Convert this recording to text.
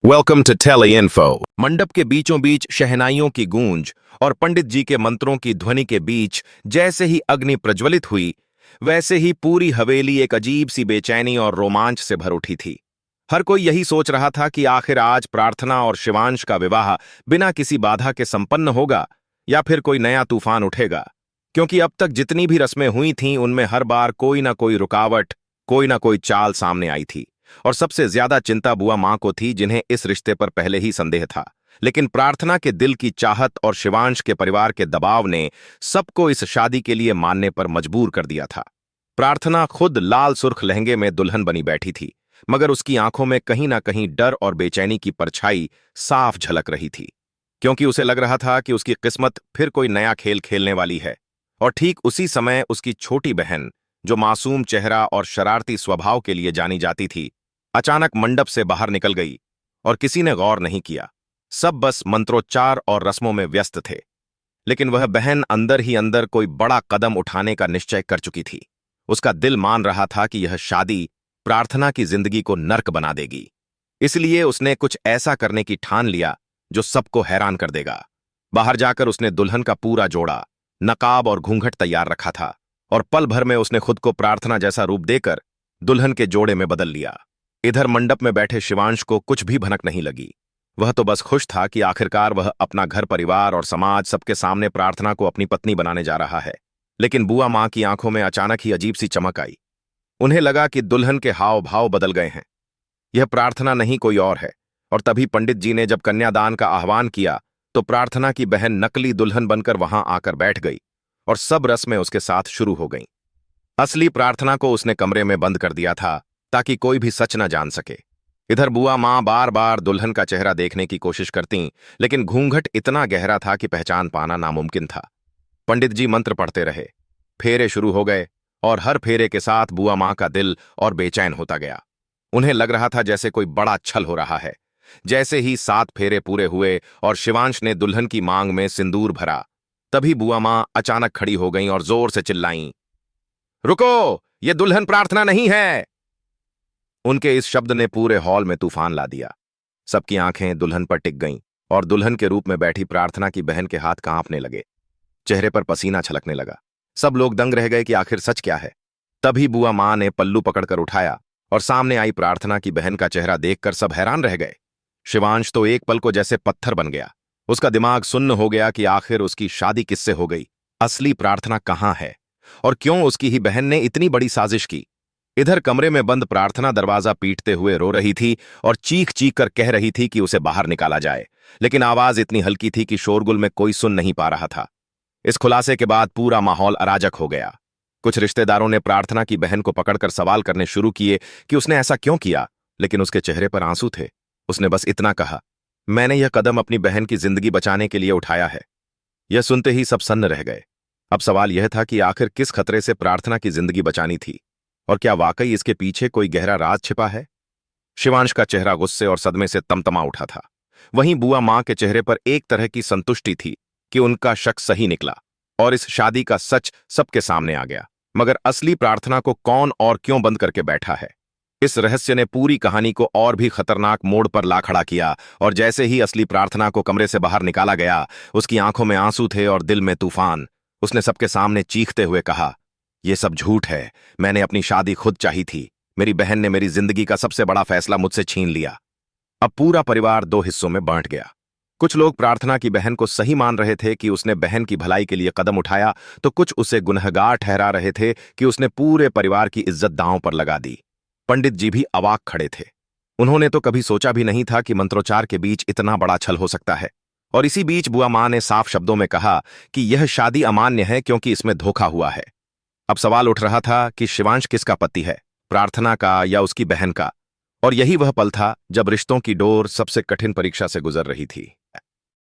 Welcome to tele info. मंडप के बीचों बीच शहनाइयों की गूंज और पंडित जी के मंत्रों की ध्वनि के बीच जैसे ही अग्नि प्रज्वलित हुई, वैसे ही पूरी हवेली एक अजीब सी बेचैनी और रोमांच से भर उठी थी। हर कोई यही सोच रहा था कि आखिर आज प्रार्थना और शिवांश का विवाह बिना किसी बाधा के संपन्न होगा या फिर कोई नया तूफान उठेगा, क्योंकि अब तक जितनी भी रस्में हुई थीं उनमें हर बार कोई ना कोई रुकावट, कोई ना कोई चाल सामने आई थी। और सबसे ज्यादा चिंता बुआ मां को थी, जिन्हें इस रिश्ते पर पहले ही संदेह था। लेकिन प्रार्थना के दिल की चाहत और शिवांश के परिवार के दबाव ने सबको इस शादी के लिए मानने पर मजबूर कर दिया था। प्रार्थना खुद लाल सुर्ख लहंगे में दुल्हन बनी बैठी थी, मगर उसकी आंखों में कहीं ना कहीं डर और बेचैनी की परछाई साफ झलक रही थी, क्योंकि उसे लग रहा था कि उसकी किस्मत फिर कोई नया खेल खेलने वाली है। और ठीक उसी समय उसकी छोटी बहन, जो मासूम चेहरा और शरारती स्वभाव के लिए जानी जाती थी, अचानक मंडप से बाहर निकल गई और किसी ने गौर नहीं किया। सब बस मंत्रोच्चार और रस्मों में व्यस्त थे। लेकिन वह बहन अंदर ही अंदर कोई बड़ा कदम उठाने का निश्चय कर चुकी थी। उसका दिल मान रहा था कि यह शादी प्रार्थना की जिंदगी को नर्क बना देगी। इसलिए उसने कुछ ऐसा करने की ठान लिया जो सबको हैरान कर देगा। बाहर जाकर उसने दुल्हन का पूरा जोड़ा, नकाब और घूंघट तैयार रखा था, और पल भर में उसने खुद को प्रार्थना जैसा रूप देकर दुल्हन के जोड़े में बदल लिया। इधर मंडप में बैठे शिवांश को कुछ भी भनक नहीं लगी। वह तो बस खुश था कि आखिरकार वह अपना घर परिवार और समाज सबके सामने प्रार्थना को अपनी पत्नी बनाने जा रहा है। लेकिन बुआ मां की आंखों में अचानक ही अजीब सी चमक आई। उन्हें लगा कि दुल्हन के हाव भाव बदल गए हैं। यह प्रार्थना नहीं कोई और है। और तभी पंडित जी ने जब कन्यादान का आह्वान किया तो प्रार्थना की बहन नकली दुल्हन बनकर वहां आकर बैठ गई और सब रस्में उसके साथ शुरू हो गईं। असली प्रार्थना को उसने कमरे में बंद कर दिया था ताकि कोई भी सच न जान सके। इधर बुआ मां बार बार दुल्हन का चेहरा देखने की कोशिश करती, लेकिन घूंघट इतना गहरा था कि पहचान पाना नामुमकिन था। पंडित जी मंत्र पढ़ते रहे, फेरे शुरू हो गए, और हर फेरे के साथ बुआ मां का दिल और बेचैन होता गया। उन्हें लग रहा था जैसे कोई बड़ा छल हो रहा है। जैसे ही 7 फेरे पूरे हुए और शिवांश ने दुल्हन की मांग में सिंदूर भरा, तभी बुआ मां अचानक खड़ी हो गईं और जोर से चिल्लाईं, रुको, ये दुल्हन प्रार्थना नहीं है। उनके इस शब्द ने पूरे हॉल में तूफान ला दिया। सबकी आंखें दुल्हन पर टिक गईं और दुल्हन के रूप में बैठी प्रार्थना की बहन के हाथ कांपने लगे। चेहरे पर पसीना छलकने लगा। सब लोग दंग रह गए कि आखिर सच क्या है। तभी बुआ मां ने पल्लू पकड़कर उठाया और सामने आई प्रार्थना की बहन का चेहरा देखकर सब हैरान रह गए। शिवांश तो एक पल को जैसे पत्थर बन गया। उसका दिमाग सुन्न हो गया कि आखिर उसकी शादी किससे हो गई, असली प्रार्थना कहां है, और क्यों उसकी ही बहन ने इतनी बड़ी साजिश की। इधर कमरे में बंद प्रार्थना दरवाजा पीटते हुए रो रही थी और चीख चीख कर कह रही थी कि उसे बाहर निकाला जाए, लेकिन आवाज इतनी हल्की थी कि शोरगुल में कोई सुन नहीं पा रहा था। इस खुलासे के बाद पूरा माहौल अराजक हो गया। कुछ रिश्तेदारों ने प्रार्थना की बहन को पकड़कर सवाल करने शुरू किए कि उसने ऐसा क्यों किया, लेकिन उसके चेहरे पर आंसू थे। उसने बस इतना कहा, मैंने यह कदम अपनी बहन की जिंदगी बचाने के लिए उठाया है। यह सुनते ही सब सन्न रह गए। अब सवाल यह था कि आखिर किस खतरे से प्रार्थना की जिंदगी बचानी थी, और क्या वाकई इसके पीछे कोई गहरा राज छिपा है। शिवांश का चेहरा गुस्से और सदमे से तमतमा उठा था। वहीं बुआ मां के चेहरे पर एक तरह की संतुष्टि थी कि उनका शक सही निकला और इस शादी का सच सबके सामने आ गया। मगर असली प्रार्थना को कौन और क्यों बंद करके बैठा है, इस रहस्य ने पूरी कहानी को और भी खतरनाक मोड़ पर ला खड़ा किया। और जैसे ही असली प्रार्थना को कमरे से बाहर निकाला गया, उसकी आंखों में आंसू थे और दिल में तूफान। उसने सबके सामने चीखते हुए कहा, यह सब झूठ है। मैंने अपनी शादी खुद चाही थी। मेरी बहन ने मेरी जिंदगी का सबसे बड़ा फैसला मुझसे छीन लिया। अब पूरा परिवार 2 हिस्सों में बांट गया। कुछ लोग प्रार्थना की बहन को सही मान रहे थे कि उसने बहन की भलाई के लिए कदम उठाया, तो कुछ उसे गुनहगार ठहरा रहे थे कि उसने पूरे परिवार की इज्जत दांव पर लगा दी। पंडित जी भी अवाक खड़े थे। उन्होंने तो कभी सोचा भी नहीं था कि मंत्रोच्चार के बीच इतना बड़ा छल हो सकता है। और इसी बीच बुआ मां ने साफ शब्दों में कहा कि यह शादी अमान्य है क्योंकि इसमें धोखा हुआ है। अब सवाल उठ रहा था कि शिवांश किसका पति है, प्रार्थना का या उसकी बहन का। और यही वह पल था जब रिश्तों की डोर सबसे कठिन परीक्षा से गुजर रही थी।